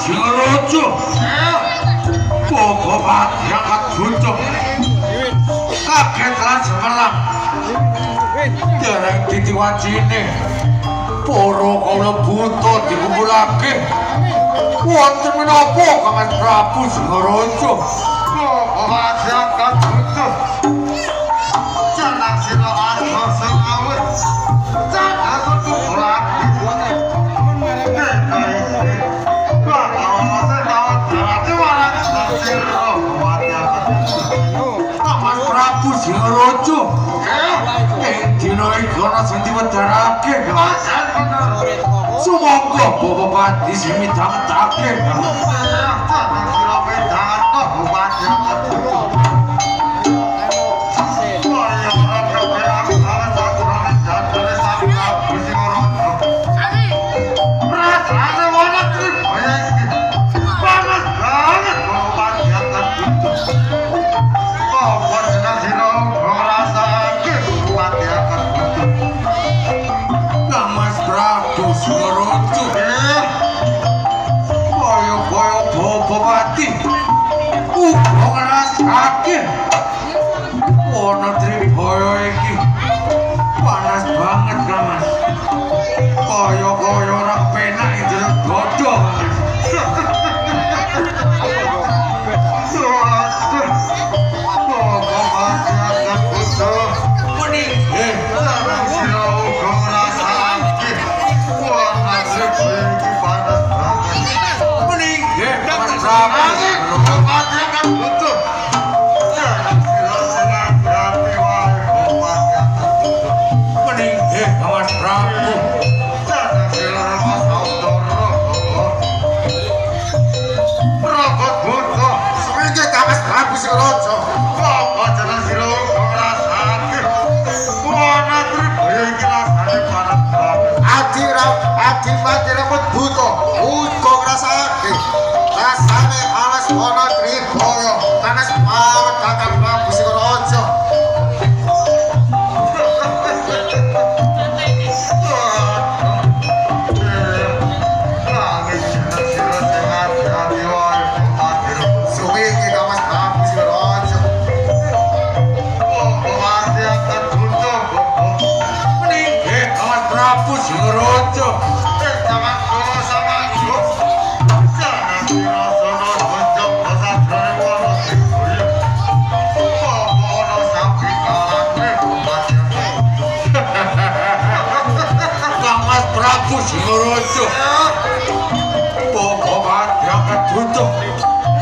Singaraja Bogo Patriakat Butuh kaget lan semelang dereng ditiwajine para kawula buta dikumpulake wonten menapa Kang Prabu Singaraja Bogo Patriakat Butuh jangan sira arep sengawet jangan kumpulake Mas Prabu Singaraja dina iki ana sing diwedharake sumangga Bapak Pati sing midhangetake sira wedangan kok Bupati Ono Tribaya iki panas banget kan Mas kaya ora penak njero godho Singaraja Bogo Patriakat Butuh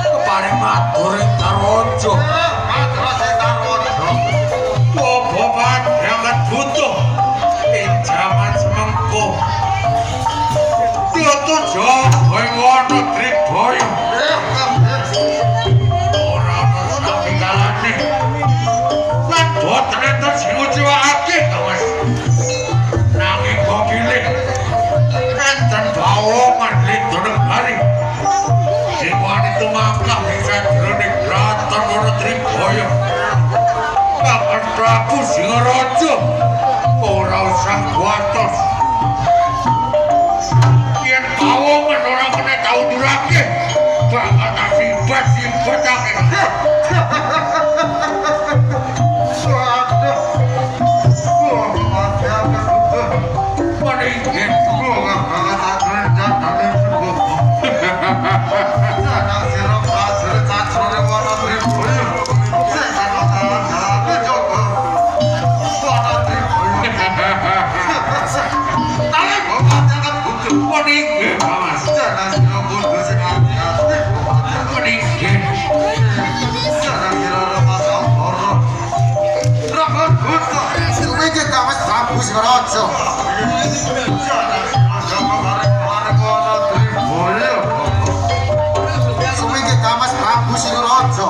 keparing matur ing Karaja Bogo Patriakat Butuh ing jaman semengko Tiyataja ing wana Tribaya ora ana satingalane lan boten enten sing ngucapake Mas nanging kok pilih enten bawoman linduneng hari sing wani tumangkah ing sajroning kraton wana Tribaya Kang Prabu Singaraja ora usah kuwatos yen bawoman ora kena kaundurake bakal akibat sibatake Jangan Singaraja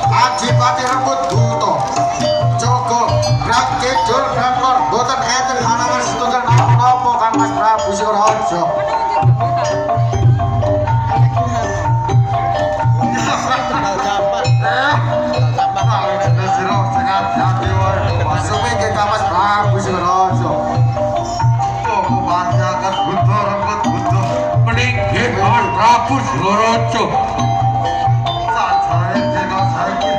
Adipati Rembut Buto Joko Grak Kidul Drakor boten enten halangan setunggal napa Kang Mas Prabu Singaraja. Prabu Singaraja sajane dina saiki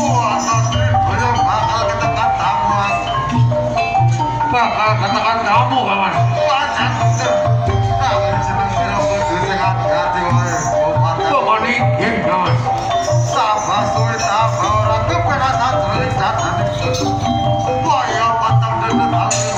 ana tribaya bakal ketekan tamu Kaman pancen tak jeneng sira kudu sing ati-ati wae Kaman iki Kaman sabar suwe sabar ora kepenak sajroning jatane kaya patang dene taun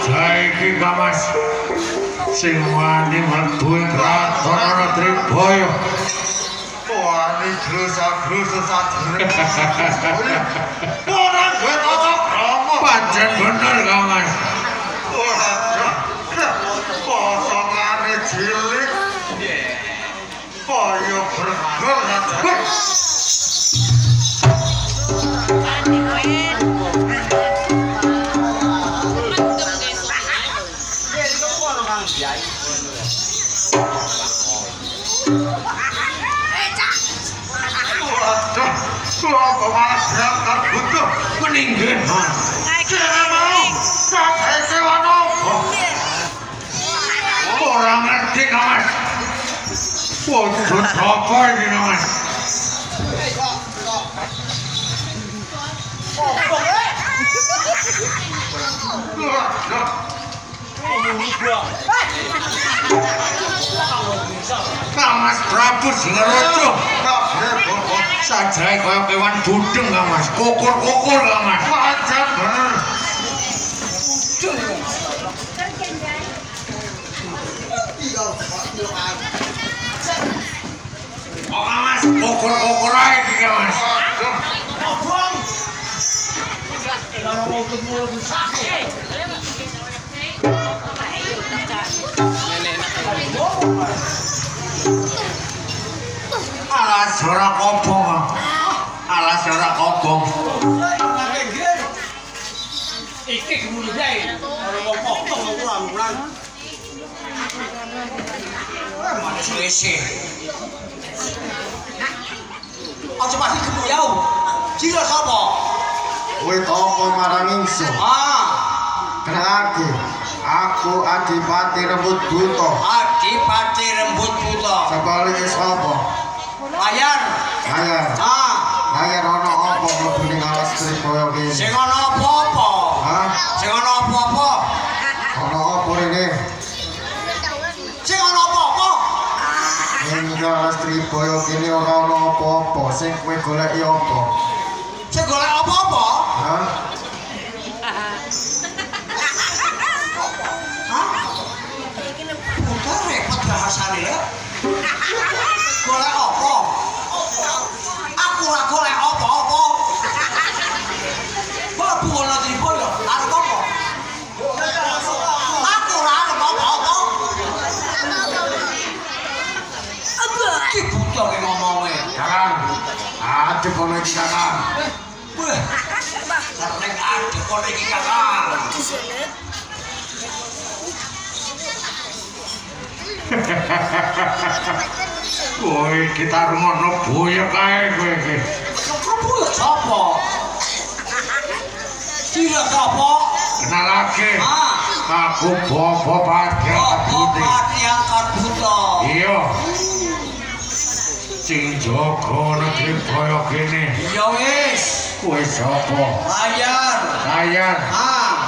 saiki Kamas sing wani mlebu ing kraton ana Tribaya wani grusa-grusa sajroning ora duwe tata krama pancen bener Kamas ora posongane cilik kaya bergol sajroning Apa malah berangkat butuh meninggal Kira mau sampai sewana orang ngerti Kamas wujud apa ini Kamas Kamas Prabu Singaraja sajae kaya kewan budeng Kamas kukur-kukur Kamas wajar bener oh Kamas kukur-kukur ae iki Kamas alas ora kobong alas ora kobong iki kemudian dai ora kok mulan mana suwese aja pasti kebuyau sira sapa kowe apa marang ingsun kenake aku Adipati Rembut Buto Adipati Rembut Buto sebaliknya sapa layar layar ana apa mlebu ning alas Tribaya kene sing ana apa-apa sing ana apa-apa ana apa rene sing ana apa-apa ning alas Tribaya kene ora ana apa-apa sing kowe goleki apa sing golek apa-apa udah repot bahasane ya golek apa aku ora golek apa-apa mlebu ana Tribaya arep apa aku ora arep apa-apa iki buta ki ngomongnya Kakang adep ana iki Kakang wah sering adep kono iki Kakang kowe kita rungono boyok ae kowe iki Buyok sapa? Sira sapa? kenalake aku Bobo Pati Bobo Putih Pati Angkat Buta. iya sing jaga negeri boyo kene. Ya wis. Kowe sapa? Layar. Layar.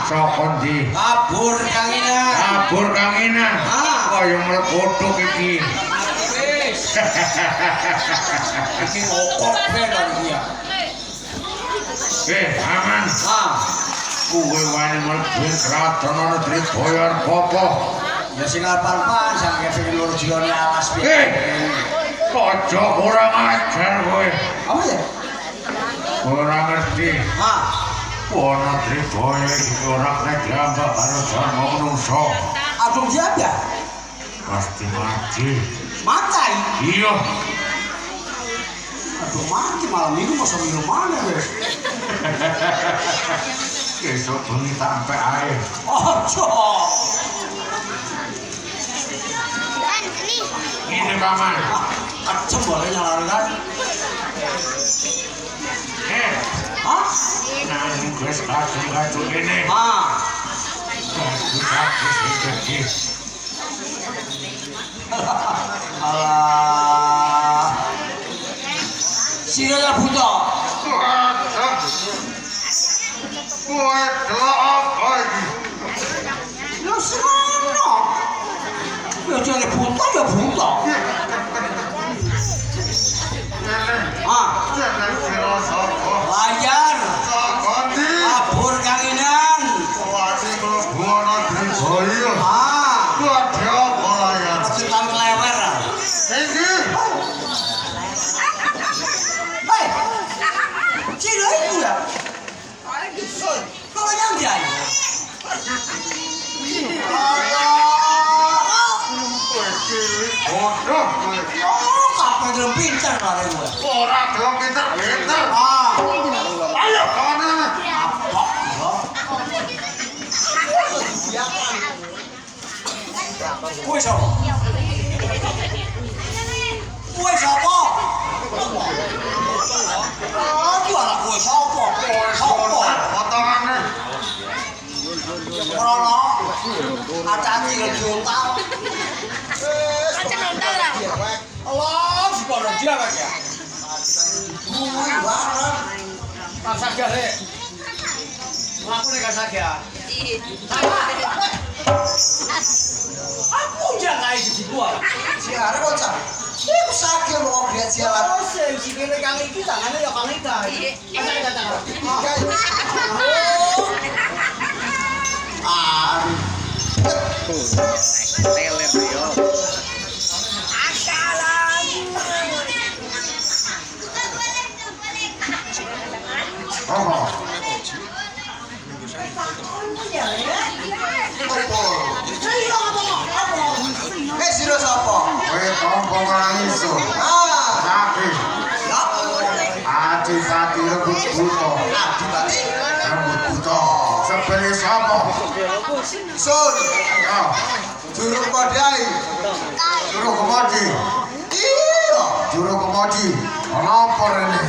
Saka ndi? Kabur kanginan. Kabur kanginan. Kaya mlepothuk iki. Wis. Iki ngokok bener dia. Aman. Kowe wani mlebu kraton negeri boyo apa? Ya sing alpan-alpan sampe pengen lur jione alas piye. Aja kurang ajar kowe. Apa ya? Ora ngerti. Ana Tribaya iki ora kena diambak karo jango menungso. Aduh jaga. Pasti mati. Matai. Iya. Aduh mati malam minggu masa minum mana wes? Besok bengi sampai air. Ojo. Ini paman. Kacem boleh nyalakan kan? Nanging wis kacung-kacung ini. Kacung-kacung sing gede. Alah. Sira buta. Kowe delok apa iki? Ya serono. Ya jare buta ya buta. Jangan sira sapa. Layar. Sapa ndi? Kabur kanginan. Wani mlebu ana Tribaya. Kuwi apa layar? Cetan klewer. Iki. Hei. Sira itu ya. Kau yang jai. Bodoh kowe. Oh, kapan belum pintar kali gue. Ora gelem pinter-pinter. Ayo kono. Apa? Kue siapa? Kue siapa? Aduh anak kue siapa? Siapa? Potongane. Krono. Hati-hati ke diuntal. Allah, si bodoh dia kan ya? Kue banget. Pak Saga, Rek. Aku nih Kak Saga. Aku jangan ikut gua. Siara bocah. Iku sakit lo lihat sialan. Oh, si kene kang iki tangane ya kang Ika. Sira sapa? Kowe tompo ora iso. Sakit. Ati-ati rebut buta. Adipati. Rambut buta. Sebele sapa? Sun. Ya, Juru Kodai. juru kemodi. Iya. Juru kemodi. Ana apa rene?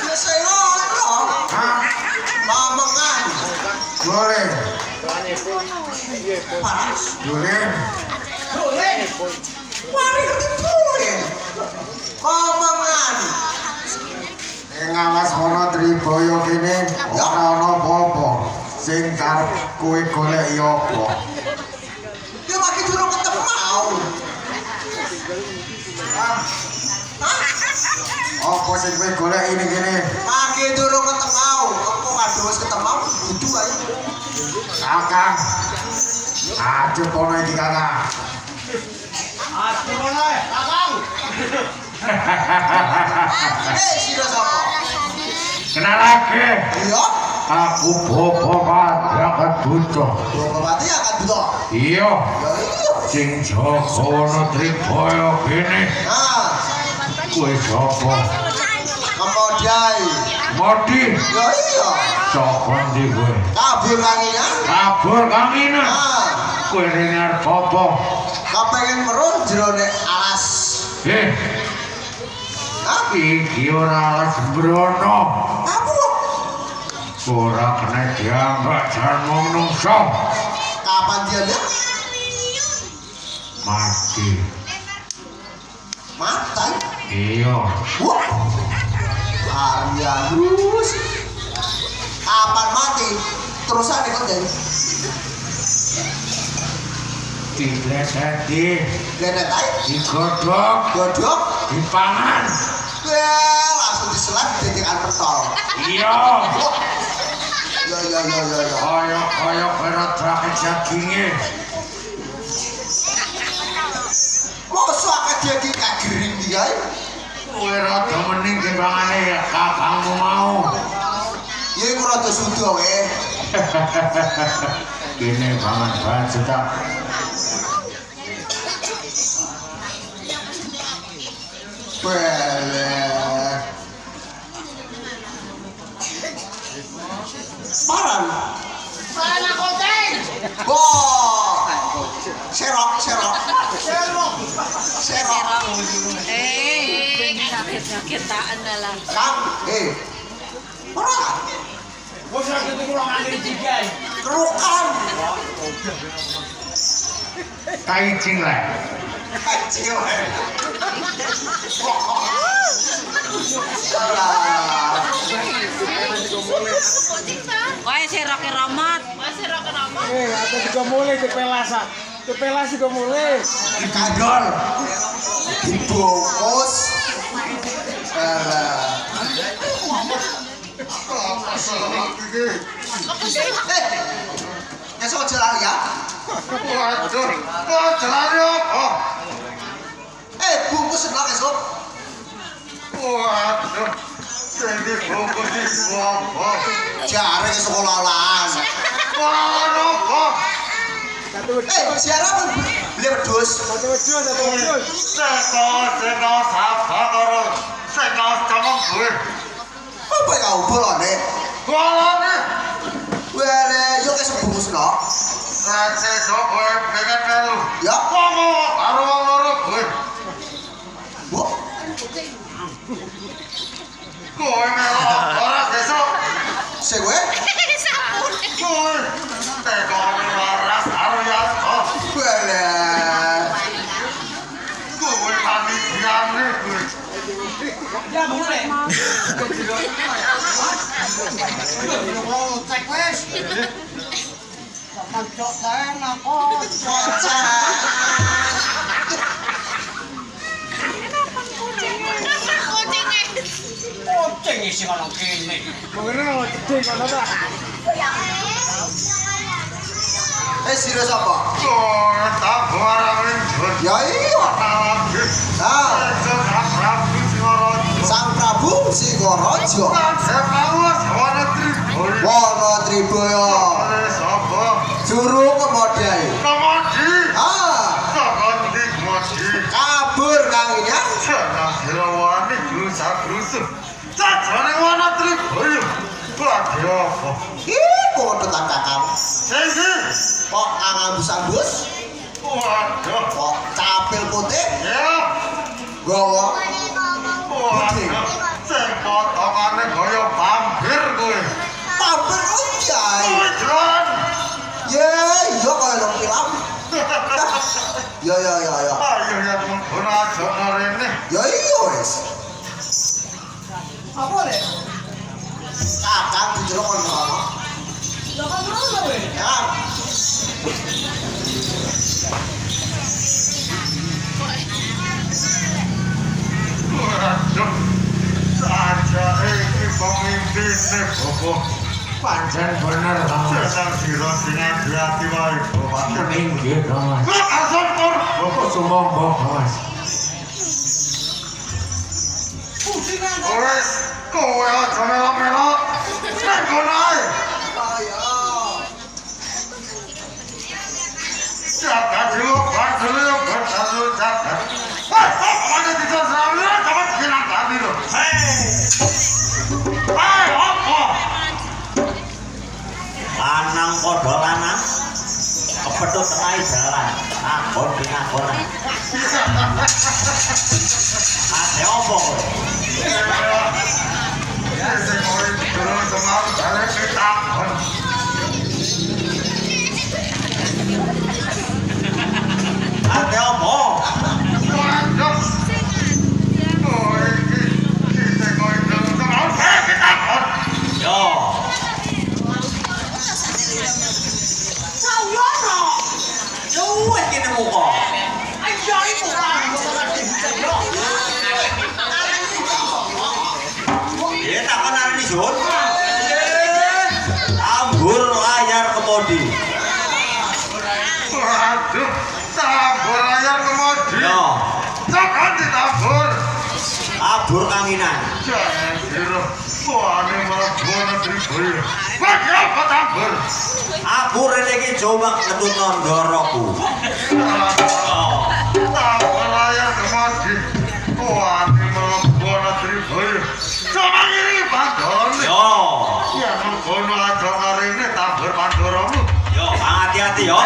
Ya saya ngono. Hah? Mamengan. Boleh. Panas. Boleh. Mari ketemu. Mamengan. Ngawas mono Tribaya kene ora ana apa-apa. Sing karep kowe golek ya apa? Dia makin juru ketemu mau. Apa sing kowe golek ini kene? Makin juru ketemu. Aku kado wis ketemu kudu ae. Kakang. Aja kono iki kakang. Aku mulai, Kakang. Sira sapa? Kenal lagi. Iya. Aku Bobo Madya Buta. Bupati akan buta. Iya. Ya iya. Sing jaga ana Tribaya kene. Kowe sapa? Kemodiai. Modi. Ya iya. Sapa ndi kowe? Kabur kanginan. Kabur kangina. Kowe rene arep apa? Kapengen merun jerone alas. Iki ora alas brono. Kamu Ora kena diambak jango menungso. kapan dia lihat? Mati. Matai. Iya. Wah. Arianus. Kapan mati? Terusan ikut jadi. Digledeki, Lenet aja. digodhog, Godok. dipangan. Well, langsung diselat didikan pentol. Iya. Ya. Kaya berat rakyat jaginge. Mosok akeh daging kagering dia. Kowe rada mending timbangane ya kakangmu mau. Ya iku rada suda wae. Kene pangan baju tak. Well. Paran. Mana konten? Wah. Serok. Sakit-sakitaan na lang. Kang, Paran. Wes ra ketu kula ngandel jigai. Kerukan. Kaicing lah. Kecil. Wah, si Rocky Romat. Ada juga mulai dipelasan. Dipelas juga mulai. Dikadol. Dibungkus. Esok jalan ya. Waduh, kok jelane apa? Bungkus senang esok. Waduh, jadi bungkus di apa? Jare ke sekolahan. Waduh, apa? Siapa pun beli wedus. Seko sabar karo seko cemeng gue. Apa ya bolone? Bolone. Wele, yo kesek bungkus no. Sesuk gue pengen melu. Ya. Ngomong karo wong loro gue. Bu. Gue melu ora sesuk. Sewe. Gue teko waras karo Yasko. Wele. Gue mati diane gue. Ya mulai. Cek wes. Kancok dan aku. Kucing isi kalau kini. Mengenal kucing kalau tak. Serius apa? Gue tak barang njut. Ya iya. Nah, Sang Prabu Singaraja. Wono Tribaya. Juru kemodai. Kabur kang inyang. Ih, kok tetap kakam. Kok ngambus-ambus? Kok capil putih? Gawa. Pampir ojai. Ya, iya kaya nang film. Ya. Ya iya wes. Apa deh? Kakang dijeluk kon ngono. Jangan dulu weh. Ya. Pancen bener kamu. Meninggi kamu. Bapak sumombong kamu. Kowe aja melok-melok. Nek kono ae. Ayo. Jaga dulu, baru jaga. Wah, mana bisa selalu dapat bilang tadi loh. Hei, apa? Lanang padha lanang kepethuk tengah dalan akon pinakonan ate opo kowe Ese kowe turun semar jare pitakon. ate opo Waduh. ingsun ambur layar kemudi. Waduh, tabur layar kemudi. Yo, Jangan ditabur. abur kanginan. Jangan kira. Wah, ini malah buah negeri boyo. Bagi apa tabur? Abur ini ki coba ketutno ndoroku. Tabur layar kemudi. Wah, ini malah buah negeri boyo. Coba ini bandon. Yo, Ya, mengkono aja hari ini tabur bandoromu. yo, hati-hati yo.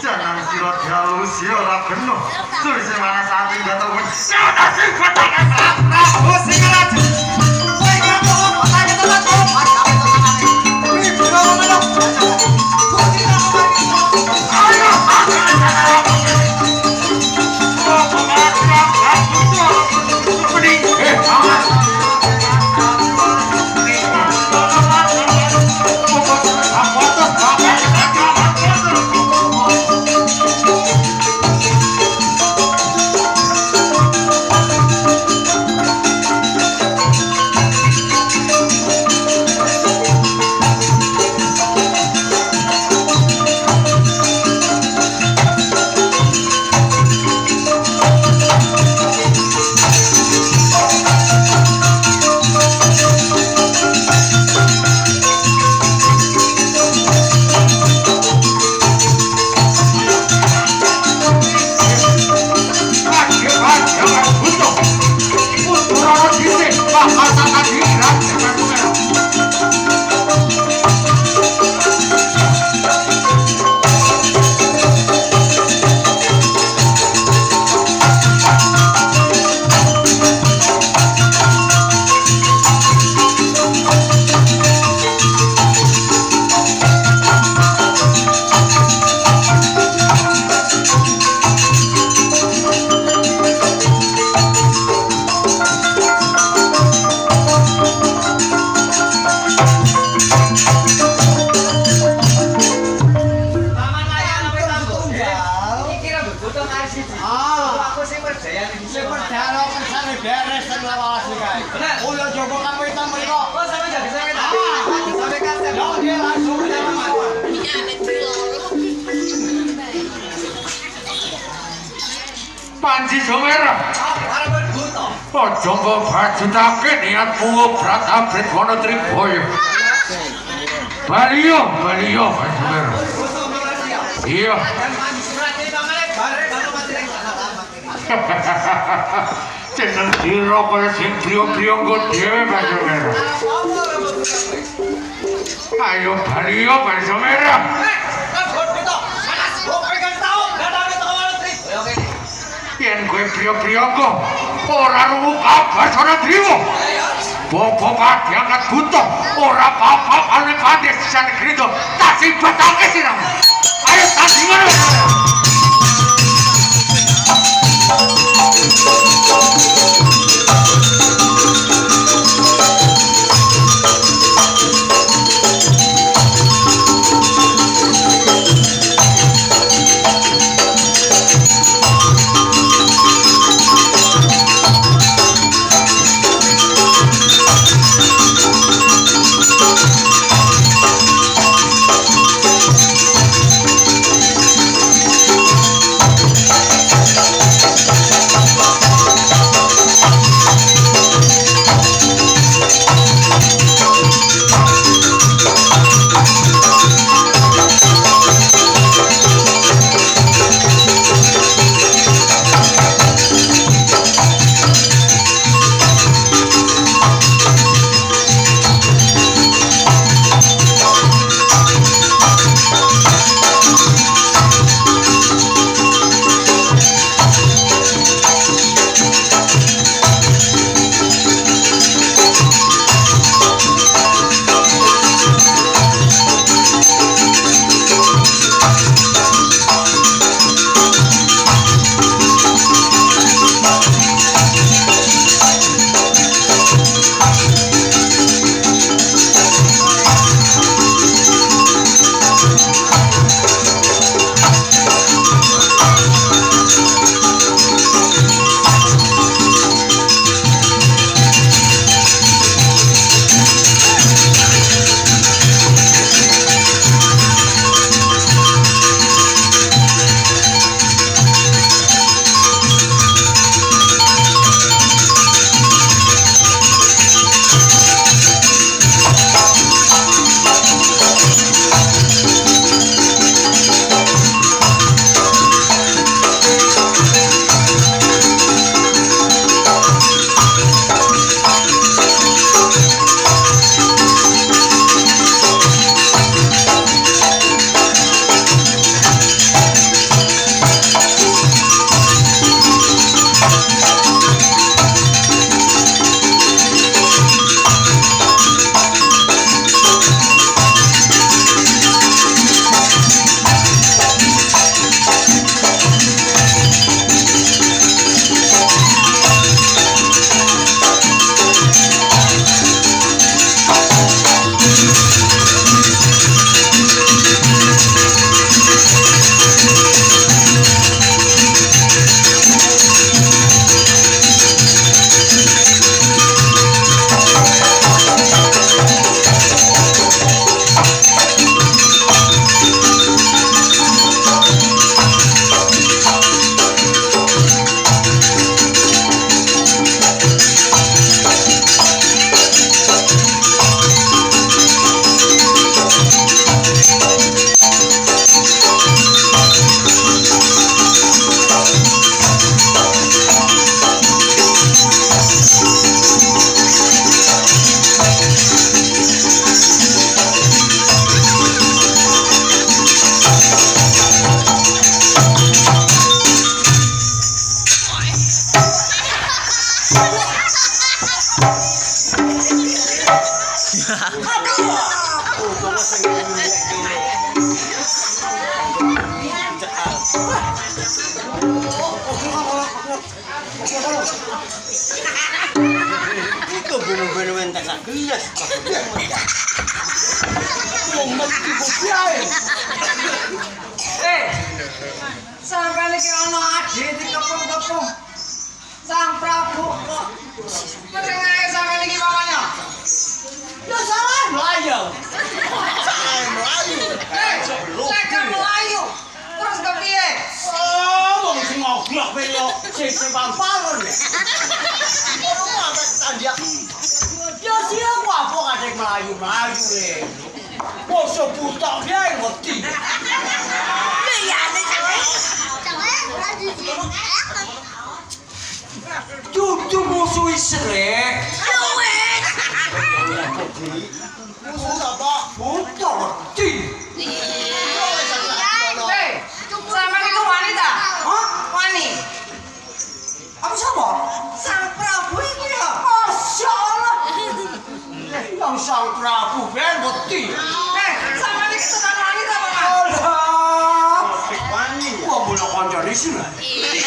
Jangan kira dia halus ya ora bener. Suwi sing mana saat ini gak tau wis. Sudah sing kotakan Prabu Singaraja. Kowe gak tau kota kita tak tau macam itu. Ini juga ngono. Ayo. Panji Somera. Ojo mbok bajutake niatmu ngobrak abrit wono Triboyo. Baliyo Panji Somera. Iya. Jeneng sira kaya sing priyo-priyo nggo dhewe Panji Somera. Ayo Baliyo Panji Somera. yen kowe priya-priyaga ora rungu kabar sora driwa. Bobo diangkat buta ora apa-apa ana kanthi sisan krida tak sibatake sira. Ayo tandingan. Itu bener-bener entek sakias. Sampai ini ono ade di kepung-kepung Sang Prabu kok menengah sampai ini mamanya ya salah Melayu saya Melayu terus kepiye wong sing ngoblok belok sing pampalon ya ya siapa apa kadek Melayu bosok buta biar ngerti Cucu musuh Israel. Musuh apa? Buta ngerti. Hei, sama itu wanita? Hah? Wani? Sura.